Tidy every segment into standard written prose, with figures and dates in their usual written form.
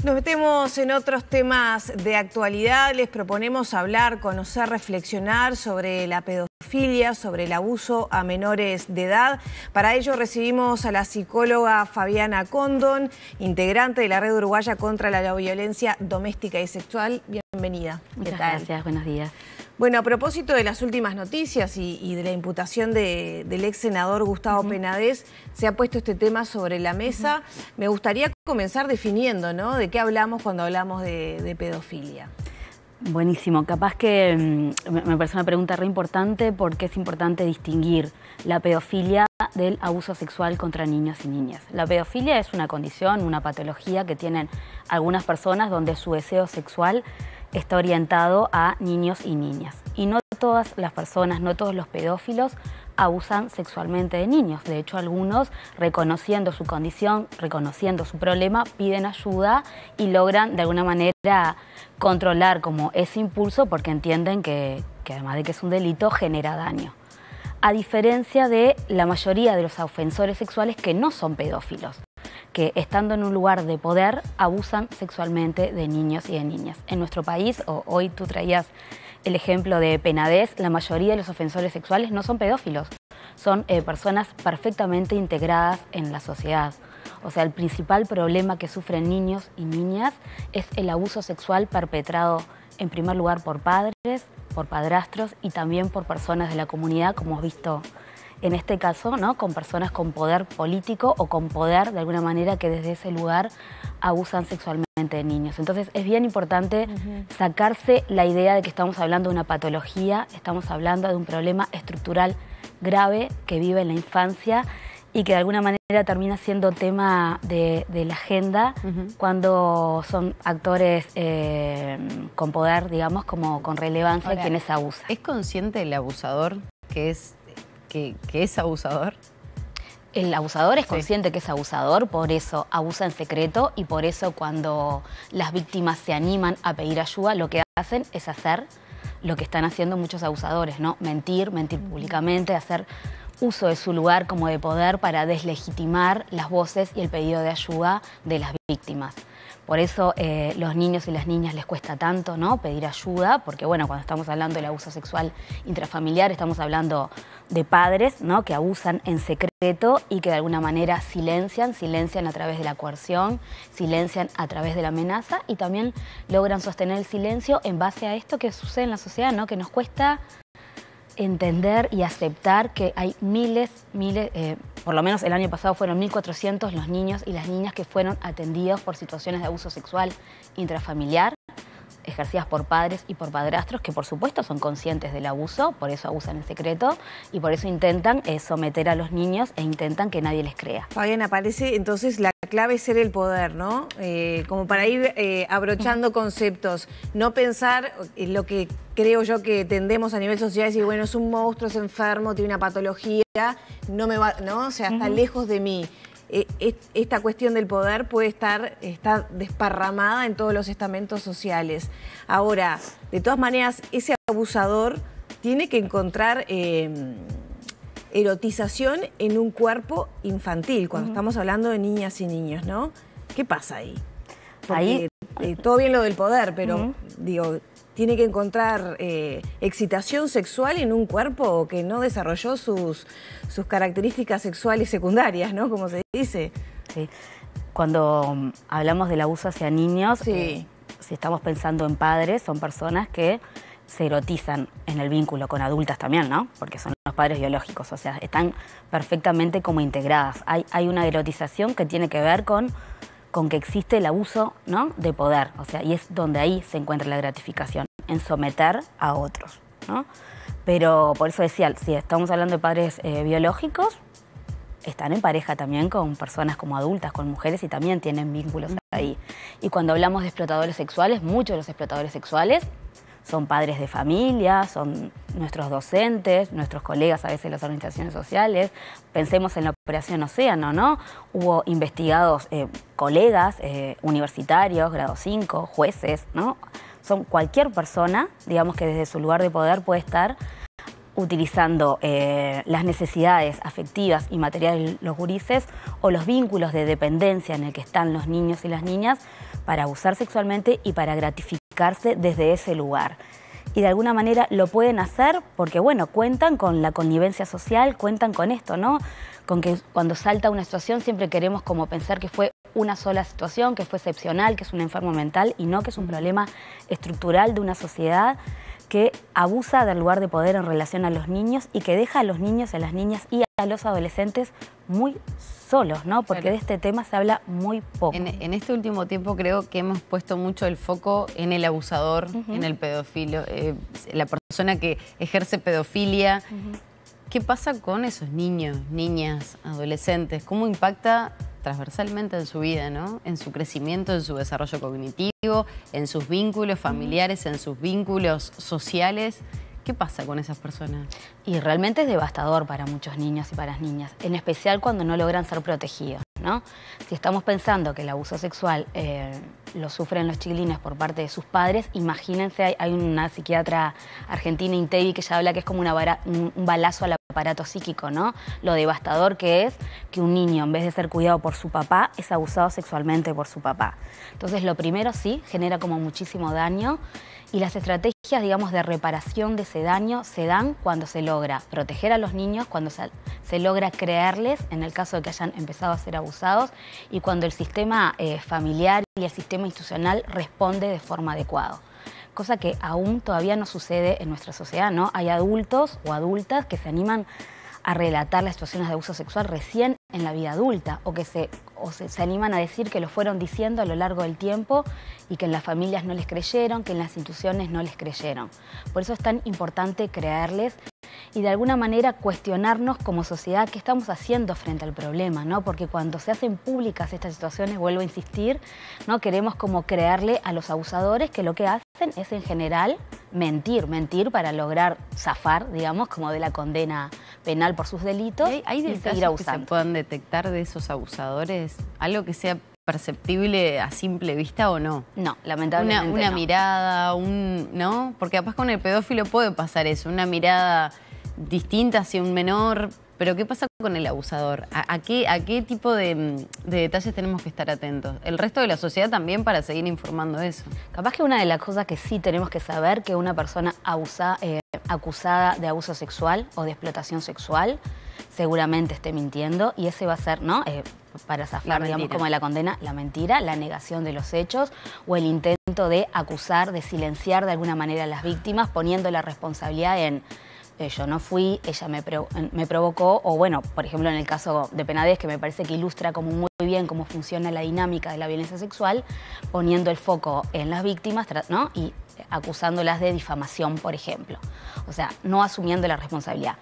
Nos metemos en otros temas de actualidad. Les proponemos hablar, conocer, reflexionar sobre la pedofilia, sobre el abuso a menores de edad. Para ello recibimos a la psicóloga Fabiana Condon, integrante de la Red Uruguaya contra la Violencia Doméstica y Sexual. Bienvenida. Muchas gracias, buenos días. Bueno, a propósito de las últimas noticias y de la imputación del ex senador Gustavo Penades, se ha puesto este tema sobre la mesa. Me gustaría comenzar definiendo, ¿no?, de qué hablamos cuando hablamos de pedofilia. Buenísimo, capaz que me parece una pregunta re importante porque es importante distinguir la pedofilia del abuso sexual contra niños y niñas. La pedofilia es una condición, una patología que tienen algunas personas donde su deseo sexual está orientado a niños y niñas. Y no todas las personas, no todos los pedófilos abusan sexualmente de niños. De hecho, algunos, reconociendo su condición, reconociendo su problema, piden ayuda y logran de alguna manera controlar como ese impulso porque entienden que además de que es un delito, genera daño. A diferencia de la mayoría de los ofensores sexuales que no son pedófilos, que estando en un lugar de poder abusan sexualmente de niños y de niñas. En nuestro país, hoy tú traías el ejemplo de Penades, la mayoría de los ofensores sexuales no son pedófilos, son personas perfectamente integradas en la sociedad. O sea, el principal problema que sufren niños y niñas es el abuso sexual perpetrado en primer lugar por padres, por padrastros y también por personas de la comunidad, como hemos visto en este caso, ¿no?, con personas con poder político o con poder de alguna manera que desde ese lugar abusan sexualmente de niños. Entonces es bien importante sacarse la idea de que estamos hablando de una patología, estamos hablando de un problema estructural grave que vive en la infancia y que de alguna manera termina siendo tema de la agenda cuando son actores con poder, digamos, como con relevancia. Ahora, quienes abusan. ¿Es consciente el abusador que es abusador? El abusador es consciente que es abusador, por eso abusa en secreto y por eso cuando las víctimas se animan a pedir ayuda, lo que hacen es hacer lo que están haciendo muchos abusadores, ¿no? Mentir públicamente, hacer uso de su lugar como de poder para deslegitimar las voces y el pedido de ayuda de las víctimas. Por eso los niños y las niñas les cuesta tanto, ¿no?, pedir ayuda, porque bueno, cuando estamos hablando del abuso sexual intrafamiliar estamos hablando de padres, ¿no?, que abusan en secreto y que de alguna manera silencian a través de la coerción, silencian a través de la amenaza y también logran sostener el silencio en base a esto que sucede en la sociedad, ¿no?, que nos cuesta entender y aceptar que hay miles, por lo menos el año pasado fueron 1.400 los niños y las niñas que fueron atendidos por situaciones de abuso sexual intrafamiliar, ejercidas por padres y por padrastros que por supuesto son conscientes del abuso, por eso abusan en secreto y por eso intentan someter a los niños e intentan que nadie les crea. Fabiana, parece entonces la clave es ser el poder, ¿no? Como para ir abrochando conceptos, no pensar en lo que creo yo que tendemos a nivel social, decir, bueno, es un monstruo, es enfermo, tiene una patología, no me va, ¿no? O sea, está lejos de mí. Esta cuestión del poder puede está desparramada en todos los estamentos sociales. Ahora, de todas maneras, ese abusador tiene que encontrar erotización en un cuerpo infantil, cuando estamos hablando de niñas y niños, ¿no? ¿Qué pasa ahí? Porque todo bien lo del poder, pero digo, tiene que encontrar excitación sexual en un cuerpo que no desarrolló sus características sexuales secundarias, ¿no?, como se dice. Sí. Cuando hablamos del abuso hacia niños, si estamos pensando en padres, son personas que se erotizan en el vínculo con adultas también, ¿no?, porque son los padres biológicos, o sea, están perfectamente como integradas. Hay una erotización que tiene que ver con que existe el abuso, ¿no?, de poder, o sea, y es donde ahí se encuentra la gratificación, en someter a otros, ¿no? Pero por eso decía, si estamos hablando de padres biológicos, están en pareja también con personas como adultas, con mujeres y también tienen vínculos ahí. Y cuando hablamos de explotadores sexuales, muchos de los explotadores sexuales son padres de familia, son nuestros docentes, nuestros colegas a veces de las organizaciones sociales. Pensemos en la Operación Océano, ¿no? Hubo investigados colegas universitarios, grado 5, jueces, ¿no? Son cualquier persona, digamos, que desde su lugar de poder puede estar utilizando las necesidades afectivas y materiales de los gurises o los vínculos de dependencia en el que están los niños y las niñas para abusar sexualmente y para gratificarse desde ese lugar. Y de alguna manera lo pueden hacer porque, bueno, cuentan con la connivencia social, cuentan con esto, ¿no? Con que cuando salta una situación siempre queremos como pensar que fue una sola situación, que fue excepcional, que es un enfermo mental y no que es un problema estructural de una sociedad que abusa del lugar de poder en relación a los niños y que deja a los niños, a las niñas y a los adolescentes muy solos, ¿no? Porque de este tema se habla muy poco. En este último tiempo creo que hemos puesto mucho el foco en el abusador, en el pedófilo, la persona que ejerce pedofilia. ¿Qué pasa con esos niños, niñas, adolescentes? ¿Cómo impacta transversalmente en su vida, ¿no? En su crecimiento, en su desarrollo cognitivo, en sus vínculos familiares, en sus vínculos sociales? ¿Qué pasa con esas personas? Y realmente es devastador para muchos niños y para las niñas, en especial cuando no logran ser protegidos, ¿no? Si estamos pensando que el abuso sexual lo sufren los chiquilines por parte de sus padres, imagínense, hay una psiquiatra argentina, Intevi, que ya habla que es como un balazo al aparato psíquico, ¿no? Lo devastador que es que un niño, en vez de ser cuidado por su papá, es abusado sexualmente por su papá. Entonces, lo primero sí, genera como muchísimo daño. Y las estrategias, digamos, de reparación de ese daño se dan cuando se logra proteger a los niños, cuando se logra creerles, en el caso de que hayan empezado a ser abusados, y cuando el sistema familiar y el sistema institucional responde de forma adecuada. Cosa que aún todavía no sucede en nuestra sociedad, ¿no? Hay adultos o adultas que se animan a relatar las situaciones de abuso sexual recién en la vida adulta o que se animan a decir que lo fueron diciendo a lo largo del tiempo y que en las familias no les creyeron, que en las instituciones no les creyeron. Por eso es tan importante creerles y de alguna manera cuestionarnos como sociedad qué estamos haciendo frente al problema, ¿no? Porque cuando se hacen públicas estas situaciones, vuelvo a insistir, ¿no? Queremos como creerle a los abusadores que lo que hacen es en general mentir para lograr zafar, digamos, como de la condena penal por sus delitos y seguir abusando. Que se puedan detectar de esos abusadores, algo que sea perceptible a simple vista o no. No, lamentablemente una no. mirada, ¿no? Porque capaz con el pedófilo puede pasar eso, una mirada distinta hacia un menor, pero ¿qué pasa con el abusador? ¿A qué tipo de detalles tenemos que estar atentos? El resto de la sociedad también para seguir informando de eso. Capaz que una de las cosas que sí tenemos que saber que una persona acusada de abuso sexual o de explotación sexual seguramente esté mintiendo y ese va a ser, ¿no? Para zafar, digamos, como de la condena, la mentira, la negación de los hechos o el intento de acusar, de silenciar de alguna manera a las víctimas poniendo la responsabilidad en yo no fui, ella me provocó, o bueno, por ejemplo en el caso de Penades, que me parece que ilustra como muy bien cómo funciona la dinámica de la violencia sexual, poniendo el foco en las víctimas, ¿no? Y acusándolas de difamación, por ejemplo. O sea, no asumiendo la responsabilidad.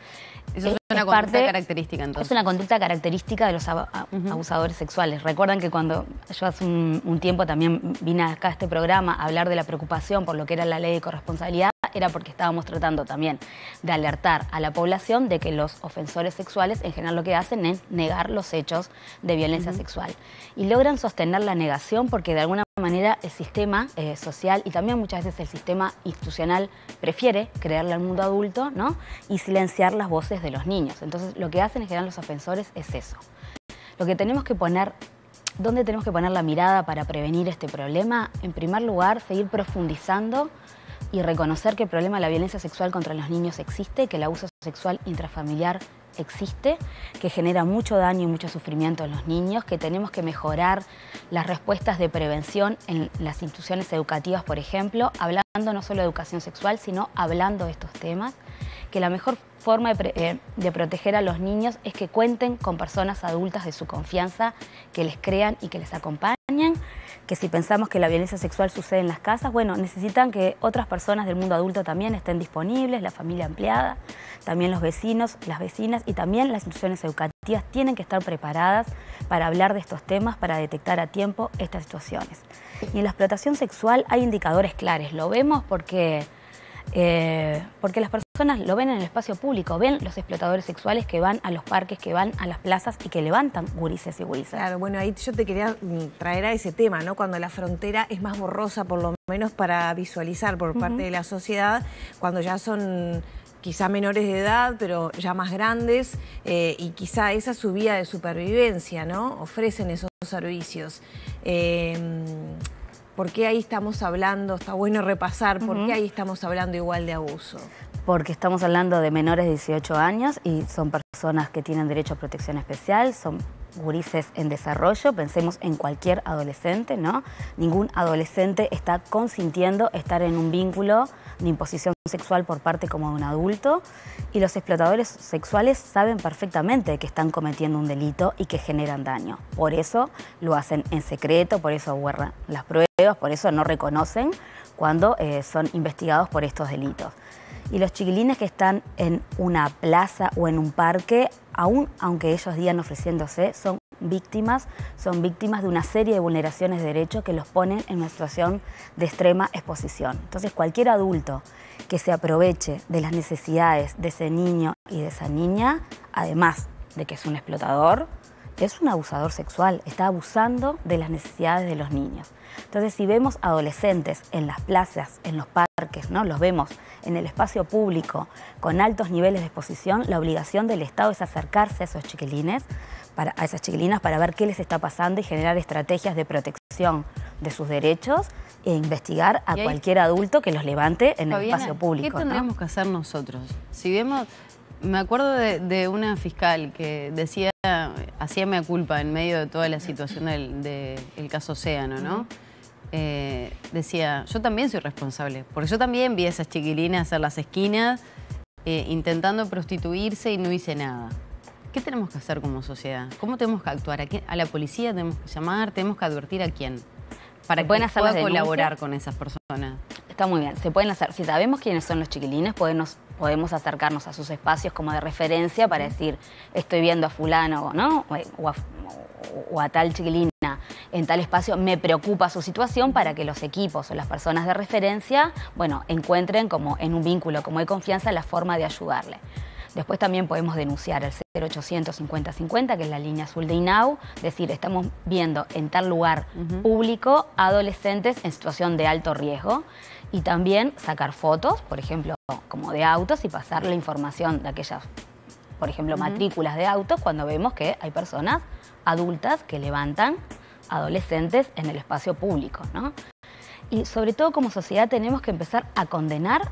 Eso es una conducta característica, entonces. Es una conducta característica de los abusadores sexuales. Recuerdan que cuando yo hace un tiempo también vine acá a este programa a hablar de la preocupación por lo que era la ley de corresponsabilidad, era porque estábamos tratando también de alertar a la población de que los ofensores sexuales en general lo que hacen es negar los hechos de violencia sexual. Y logran sostener la negación porque de alguna manera el sistema social y también muchas veces el sistema institucional prefiere creerle al mundo adulto, ¿no? Y silenciar las voces de los niños. Entonces lo que hacen en general los ofensores es eso. Lo que tenemos que poner, ¿dónde tenemos que poner la mirada para prevenir este problema? En primer lugar, seguir profundizando y reconocer que el problema de la violencia sexual contra los niños existe, que el abuso sexual intrafamiliar existe, que genera mucho daño y mucho sufrimiento en los niños, que tenemos que mejorar las respuestas de prevención en las instituciones educativas, por ejemplo, hablando no solo de educación sexual, sino hablando de estos temas, que la mejor forma de proteger a los niños es que cuenten con personas adultas de su confianza, que les crean y que les acompañen, que si pensamos que la violencia sexual sucede en las casas, bueno, necesitan que otras personas del mundo adulto también estén disponibles, la familia ampliada, también los vecinos, las vecinas y también las instituciones educativas tienen que estar preparadas para hablar de estos temas, para detectar a tiempo estas situaciones. Y en la explotación sexual hay indicadores claros, lo vemos porque las personas lo ven en el espacio público, ven los explotadores sexuales que van a los parques, que van a las plazas y que levantan gurises y gurisas. Claro, bueno, ahí yo te quería traer a ese tema, ¿no? Cuando la frontera es más borrosa, por lo menos para visualizar por parte de la sociedad, cuando ya son quizá menores de edad, pero ya más grandes, y quizá esa es su vía de supervivencia, ¿no? Ofrecen esos servicios. ¿Por qué ahí estamos hablando? Está bueno repasar, ¿por qué ahí estamos hablando igual de abuso? Porque estamos hablando de menores de 18 años y son personas que tienen derecho a protección especial, son gurises en desarrollo, pensemos en cualquier adolescente, ¿no? Ningún adolescente está consintiendo estar en un vínculo de imposición sexual por parte como de un adulto, y los explotadores sexuales saben perfectamente que están cometiendo un delito y que generan daño. Por eso lo hacen en secreto, por eso guardan las pruebas, por eso no reconocen cuando son investigados por estos delitos. Y los chiquilines que están en una plaza o en un parque, aún aunque ellos digan ofreciéndose, son víctimas de una serie de vulneraciones de derechos que los ponen en una situación de extrema exposición. Entonces, cualquier adulto que se aproveche de las necesidades de ese niño y de esa niña, además de que es un explotador, es un abusador sexual, está abusando de las necesidades de los niños. Entonces, si vemos adolescentes en las plazas, en los parques, ¿no? Los vemos en el espacio público con altos niveles de exposición, la obligación del Estado es acercarse a esos chiquilines, a esas chiquilinas, para ver qué les está pasando y generar estrategias de protección de sus derechos e investigar a cualquier adulto que los levante en el espacio público. ¿Qué tendríamos que hacer nosotros? Si vemos, me acuerdo de una fiscal que decía, hacía mea culpa en medio de toda la situación del caso Océano, ¿no? Decía, yo también soy responsable, porque yo también vi a esas chiquilinas hacer las esquinas intentando prostituirse y no hice nada. ¿Qué tenemos que hacer como sociedad? ¿Cómo tenemos que actuar? ¿A la policía tenemos que llamar? ¿Tenemos que advertir a quién? Para que pueda colaborar con esas personas. Está muy bien, se pueden hacer. Si sabemos quiénes son los chiquilines, podemos acercarnos a sus espacios como de referencia para decir, estoy viendo a fulano, ¿no? O a tal chiquilina en tal espacio, me preocupa su situación, para que los equipos o las personas de referencia, bueno, encuentren como en un vínculo como de confianza la forma de ayudarle. Después también podemos denunciar al 0800 50 50, que es la línea azul de INAU, decir, estamos viendo en tal lugar público adolescentes en situación de alto riesgo, y también sacar fotos, por ejemplo, como de autos, y pasar la información de aquellas, por ejemplo, matrículas de autos, cuando vemos que hay personas adultas que levantan adolescentes en el espacio público, ¿no? Y sobre todo como sociedad tenemos que empezar a condenar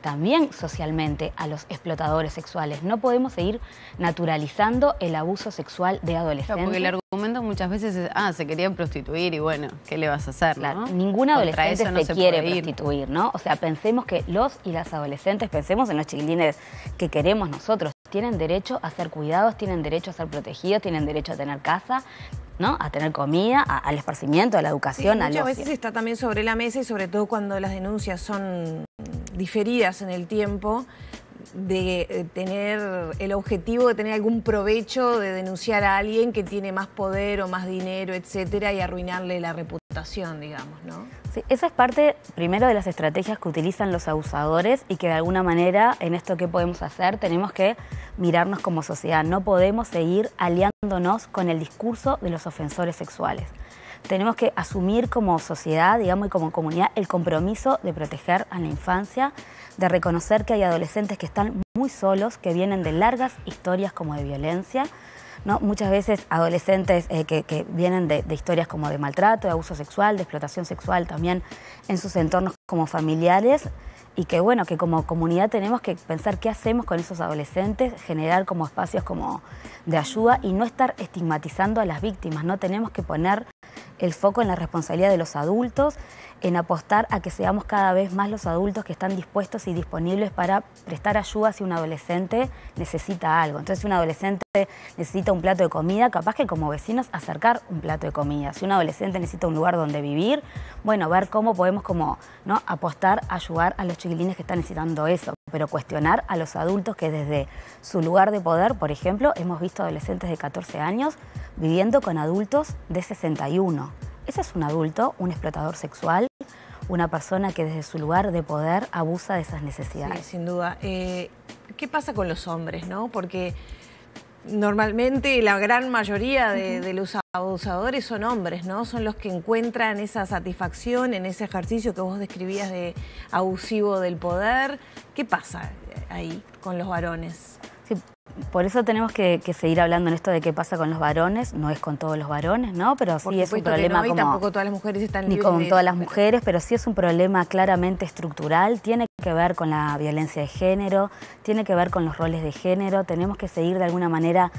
también socialmente a los explotadores sexuales. No podemos seguir naturalizando el abuso sexual de adolescentes. Claro, porque el argumento muchas veces es, se querían prostituir y bueno, ¿qué le vas a hacer? Claro, ¿no? ningún adolescente se quiere prostituir, ¿no? O sea, pensemos que los y las adolescentes, pensemos en los chiquilines que queremos nosotros, tienen derecho a ser cuidados, tienen derecho a ser protegidos, tienen derecho a tener casa, ¿no? A tener comida, al esparcimiento, a la educación. Sí, muchas veces está también sobre la mesa, y sobre todo cuando las denuncias son diferidas en el tiempo, de tener el objetivo de tener algún provecho de denunciar a alguien que tiene más poder o más dinero, etcétera, y arruinarle la reputación, digamos, ¿no? Sí, esa es parte, primero, de las estrategias que utilizan los abusadores, y que de alguna manera, en esto que podemos hacer, tenemos que mirarnos como sociedad. No podemos seguir aliándonos con el discurso de los ofensores sexuales. Tenemos que asumir como sociedad, digamos, y como comunidad, el compromiso de proteger a la infancia, de reconocer que hay adolescentes que están muy solos, que vienen de largas historias como de violencia, ¿no? Muchas veces adolescentes que vienen de historias como de maltrato, de abuso sexual, de explotación sexual también en sus entornos como familiares, y que bueno, que como comunidad tenemos que pensar qué hacemos con esos adolescentes, generar como espacios como de ayuda y no estar estigmatizando a las víctimas, ¿no? Tenemos que poner el foco en la responsabilidad de los adultos, en apostar a que seamos cada vez más los adultos que están dispuestos y disponibles para prestar ayuda si un adolescente necesita algo. Entonces, si un adolescente necesita un plato de comida, capaz que como vecinos acercar un plato de comida. Si un adolescente necesita un lugar donde vivir, bueno, ver cómo podemos como, ¿no?, apostar a ayudar a los chiquilines que están necesitando eso, pero cuestionar a los adultos que desde su lugar de poder, por ejemplo, hemos visto adolescentes de 14 años viviendo con adultos de 61. Ese es un adulto, un explotador sexual, una persona que desde su lugar de poder abusa de esas necesidades. Sí, sin duda. ¿Qué pasa con los hombres, no? Porque normalmente la gran mayoría de los abusadores son hombres, ¿no? Son los que encuentran esa satisfacción en ese ejercicio que vos describías de abusivo del poder. ¿Qué pasa ahí con los varones? Sí, por eso tenemos que seguir hablando en esto de qué pasa con los varones. No es con todos los varones, ¿no? Pero sí es un problema que no, y tampoco todas las mujeres están libres ni con todas las mujeres, pero sí es un problema claramente estructural. Tiene que ver con la violencia de género, tiene que ver con los roles de género. Tenemos que seguir de alguna manera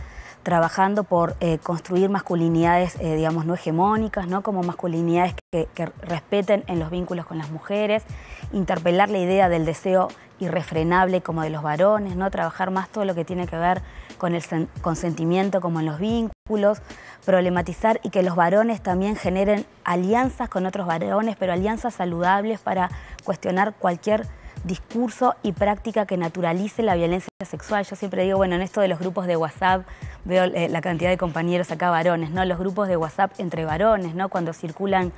trabajando por construir masculinidades, digamos, no hegemónicas, ¿no? Como masculinidades que respeten en los vínculos con las mujeres, interpelar la idea del deseo irrefrenable como de los varones, ¿no? Trabajar más todo lo que tiene que ver con el consentimiento como en los vínculos, problematizar y que los varones también generen alianzas con otros varones, pero alianzas saludables para cuestionar cualquier discurso y práctica que naturalice la violencia sexual. Yo siempre digo, bueno, en esto de los grupos de WhatsApp, veo la cantidad de compañeros acá varones, ¿no? Los grupos de WhatsApp entre varones, ¿no? Cuando circulan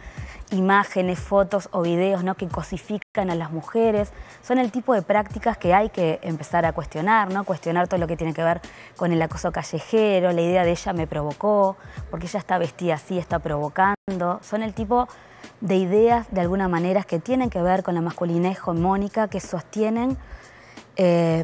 imágenes, fotos o videos, ¿no? Que cosifican a las mujeres, son el tipo de prácticas que hay que empezar a cuestionar, ¿no? Cuestionar todo lo que tiene que ver con el acoso callejero, la idea de ella me provocó, porque ella está vestida así, está provocando. Son el tipo de ideas, de alguna manera, que tienen que ver con la masculinidad hegemónica, que sostienen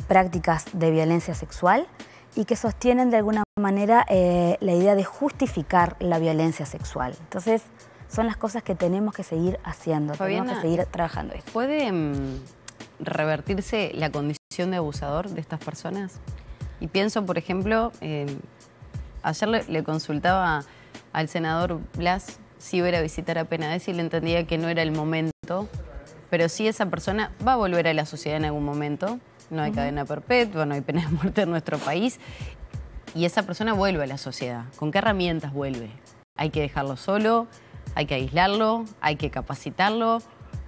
prácticas de violencia sexual y que sostienen de alguna manera la idea de justificar la violencia sexual. Entonces, son las cosas que tenemos que seguir haciendo, Fabiana, tenemos que seguir trabajando esto. ¿Puede revertirse la condición de abusador de estas personas? Y pienso, por ejemplo, ayer le consultaba al senador Blas si iba a ir a visitar a Penades y le entendía que no era el momento, pero sí esa persona va a volver a la sociedad en algún momento. No hay cadena perpetua, no hay pena de muerte en nuestro país, y esa persona vuelve a la sociedad. ¿Con qué herramientas vuelve? Hay que dejarlo solo, hay que aislarlo, hay que capacitarlo,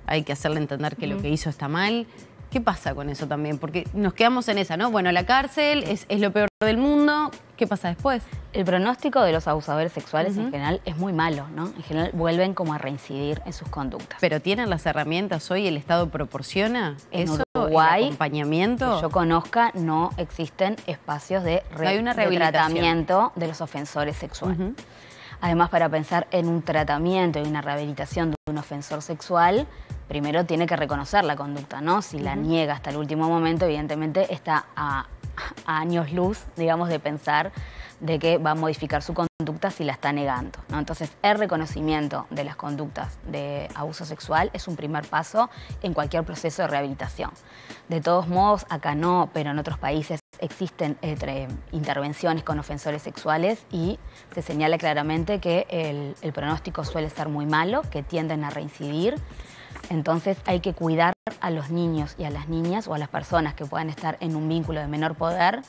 hay que hacerle entender que lo que hizo está mal. ¿Qué pasa con eso también? Porque nos quedamos en esa, ¿no? Bueno, la cárcel es lo peor del mundo. ¿Qué pasa después? El pronóstico de los abusadores sexuales en general es muy malo, ¿no? En general vuelven como a reincidir en sus conductas. ¿Pero tienen las herramientas hoy? ¿El Estado proporciona en eso? Uruguay, ¿El acompañamiento? Que yo conozca, no existen espacios de tratamiento de los ofensores sexuales. Además, para pensar en un tratamiento y una rehabilitación de un ofensor sexual, primero tiene que reconocer la conducta, ¿no? Si la niega hasta el último momento, evidentemente está a años luz, digamos, de pensar de que va a modificar su conducta si la está negando, ¿no? Entonces, el reconocimiento de las conductas de abuso sexual es un primer paso en cualquier proceso de rehabilitación. De todos modos, acá no, pero en otros países existen intervenciones con ofensores sexuales y se señala claramente que el pronóstico suele ser muy malo, que tienden a reincidir. Entonces hay que cuidar a los niños y a las niñas o a las personas que puedan estar en un vínculo de menor poder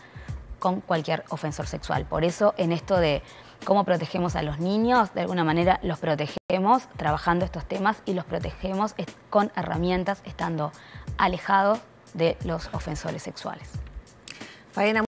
con cualquier ofensor sexual. Por eso, en esto de cómo protegemos a los niños, de alguna manera los protegemos trabajando estos temas y los protegemos con herramientas, estando alejados de los ofensores sexuales. Fabiana,